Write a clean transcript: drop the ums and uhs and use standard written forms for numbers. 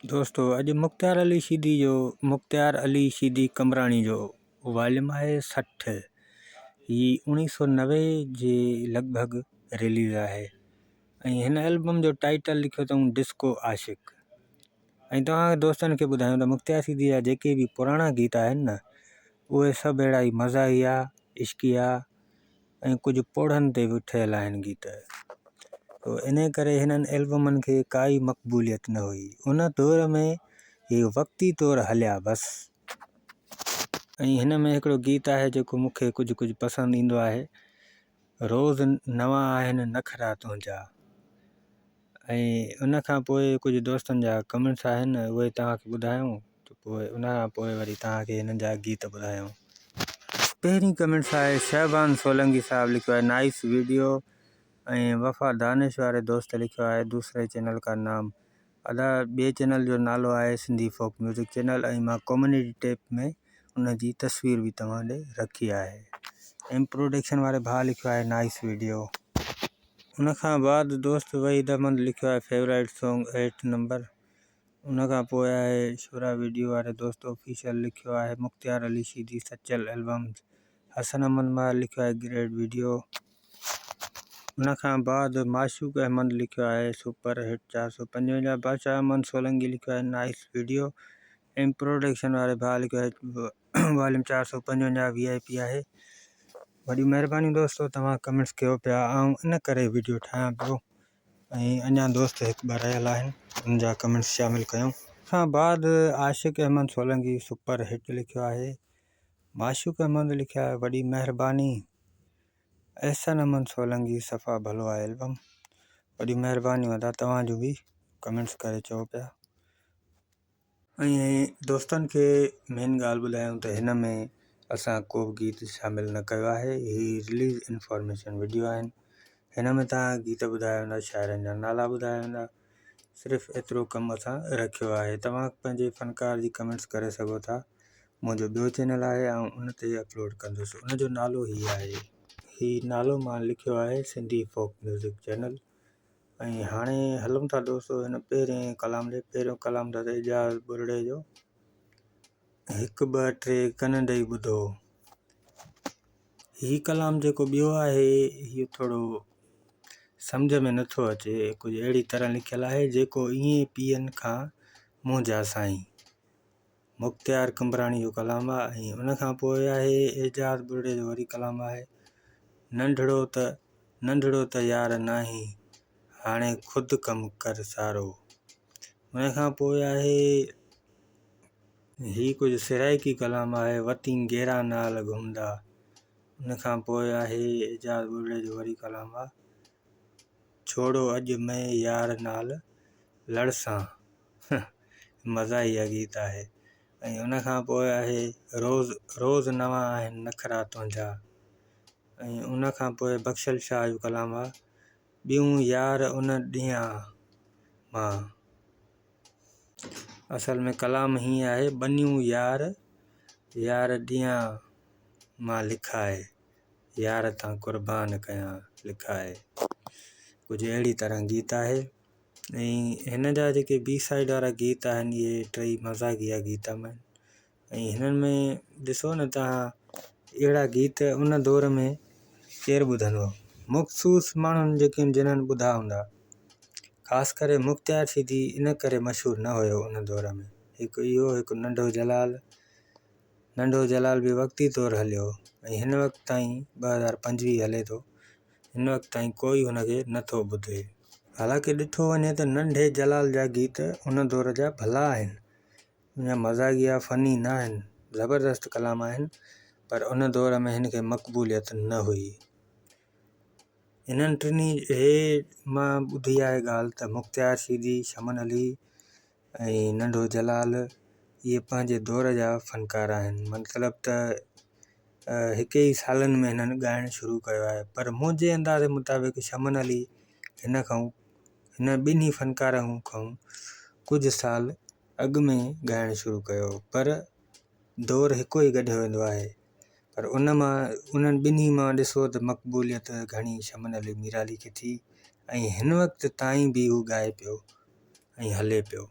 दोस्तों अॼु मुख़्तियार अली शीदी कमराणी जो वॉल्यूम आहे 60। ही 1990 जे लॻभॻि रिलीज़ आहे ऐं हिन एल्बम जो टाइटल लिखियो अथऊं डिस्को आशिक़। ऐं तव्हां दोस्तनि खे ॿुधायूं त मुख़्तियार शीदी जा जेके बि पुराणा गीत आहिनि न, उहे सभु अहिड़ा ई मज़ाहिया, इश्किया ऐं कुझु पोड़नि ते बि ठहियल आहिनि गीत। तो इन करे हिननि एल्बमनि खे काई मक़बूलियत न हुई उन दौर में। ये वक़्ती तौरु हलिया बसि। ऐं हिन में हिकिड़ो गीत आहे जेको मूंखे कुझु पसंदि ईंदो आहे, रोज़ नवां आहिनि नखरा तुंहिंजा। ऐं उन खां पोइ कुझु दोस्तनि जा कमेंट्स आहिनि, उहे तव्हांखे ॿुधायूं त पोइ उन खां पोइ वरी तव्हांखे हिननि जा गीत ॿुधायूं। पहिरीं कमेंट्स आहे शहबान सोलंकी साहब, लिखियो आहे नाइस वीडियो। ऐं वफ़ा दानिश वारे दोस्त लिखियो आहे दूसरे चैनल का नाम अदा, ॿिए चैनल जो नालो आहे सिंधी फोक म्यूज़िक चैनल। ऐं मां कम्युनिटी टैब में उन जी तस्वीर बि तव्हां ॾे रखी आहे। एम प्रोडक्शन वारे भाउ लिखियो आहे नाइस वीडियो। उन खां बाद दोस्त वहीद अहमद लिखियो आहे फेवरेट सॉन्ग 8 नंबर। उन खां पोइ आहे शुरा वीडियो वारे दोस्त ऑफिशियल लिखियो आहे मुख़्तियार अली शीदी सचल एल्बम। हसन अहमद मां लिखियो आहे ग्रेट वीडियो। उन खां बाद माशूक अहमद लिखियो आहे सुपर हिट 455। बादशाह अहमद सोलंकी लिखियो आहे नाइस वीडियो। एम प्रोडक्शन वारे भाउ लिखियो आहे वॉल्यूम 455 VIP आहे। वॾी महिरबानी दोस्तों, तव्हां कमेंट्स कयो पिया, ऐं इन करे वीडियो ठाहियां पियो। ऐं अञा दोस्त हिकु ॿ रहियल आहिनि, उन जा कमेंट्स शामिलु कयूं। खां बाद आशिक़ अहमद सोलंकी सुपर हिट लिखियो आहे। माशूक अहमद लिखियो आहे वॾी महिरबानी। एहसन अहमद सोलंकी सफ़ा भलो आहे एल्बम। वॾी महिरबानी वॾा, तव्हांजो बि कमेंट्स करे चओ पिया। ऐं दोस्तनि खे मेन ॻाल्हि ॿुधायूं त हिन में असां को बि गीत शामिलु न कयो आहे। ही रिलीज़ इंफॉर्मेशन वीडियो आहिनि। हिन में तव्हां गीत ॿुधाया वेंदा, शाइरनि जा नाला ॿुधाया वेंदा, सिर्फ़ु एतिरो कमु असां रखियो आहे। तव्हां पंहिंजे फ़नकार जी कमेंट्स करे सघो था। मुंहिंजो ॿियो चैनल आहे ऐं उन ते अपलोड कंदुसि, उन जो नालो ही आहे। ही नालो मां लिखियो आहे सिंधी फोक म्यूज़िक चैनल। ऐं हाणे हलूं था दोस्तों हिन पहिरियों कलाम त एजाज़ बुरड़े जो 1 2 3 कन ॾेई ॿुधो। ही कलाम जेको ॿियो आहे, इहो थोरो सम्झ में नथो अचे, कुझु अहिड़ी तरह लिखियलु आहे जेको ईअं पीअनि खां मुंहिंजा साईं। मुख़्तियार कमराणी जो कलाम आहे। ऐं उन खां पोइ आहे एजाज़ बुरड़े जो वरी कलाम आहे नंढड़ो त यार नाही, हाणे ख़ुदि कमु कर सारो। उन खां पोइ आहे ही कुझु सिराइकी कलाम आहे वती गेरा नाल घुमंदा। उन खां पोइ आहे एजाज़ बुरड़े जो वरी कलाम आहे छोड़ो अॼु मैं यार नाल लड़सां। मज़ाहिया गीत आहे। ऐं उन खां पोइ आहे रोज़ नवां आहिनि नखरा तुंहिंजा। ऐं उन खां पोइ बख़्शल शाह जो कलाम आहे ॿियूं यार उन ॾींहं मां। असल में कलाम हीअं आहे बनियूं यार ॾींहं मां लिखाए, यार तां क़ुर्बान कयां लिखाए। कुझु अहिड़ी तरह गीत आहे। ऐं हिन जा जेके बी साइड वारा गीत आहिनि, इहे टई मज़ाकिया गीत आहिनि। ऐं हिननि में ॾिसो न तव्हां, अहिड़ा गीत उन दौर में केरु ॿुधंदो, मख़सूस माण्हुनि जिन्हनि ॿुधा हूंदा। ख़ासि करे मुख़्तियार शीदी इन करे मशहूरु न हुयो उन दौर में। हिकु इहो, हिकु नंढो जलाल बि वक़्ती तौरु हलियो। ऐं हिन वक़्त ताईं 2025 हले थो, हिन वक़्त ताईं कोई हुनखे नथो ॿुधे। हालांकि ॾिठो वञे त नंढे जलाल जा गीत उन दौर जा भला आहिनि, उन मज़ाकिया फ़नी न आहिनि, ज़बरदस्त कलाम आहिनि, पर उन दौर में हिन खे मक़बूलियत न हुई। हिननि टिनी मां ॿुधी आहे ॻाल्हि त मुख़्तियार शीदी, शमन अली ऐं नंढो जलाल इहे पंहिंजे दौर जा फ़नकार आहिनि। मतिलबु त हिक ई सालनि में हिननि ॻाइणु शुरू कयो आहे। पर मुंहिंजे अंदाज़े मुताबिक़ शमन अली हिन ॿिन्ही फ़नकारनि खां कुझु साल अॻु में ॻाइणु शुरू कयो, पर दौरु हिकु ई गॾु वेंदो आहे। पर उन्हनि ॿिन्ही मां ॾिसो त मक़बूलियत घणी शमन अली मीराली खे थी। ऐं हिन वक़्त ताईं बि हू ॻाए पियो ऐं हले पियो।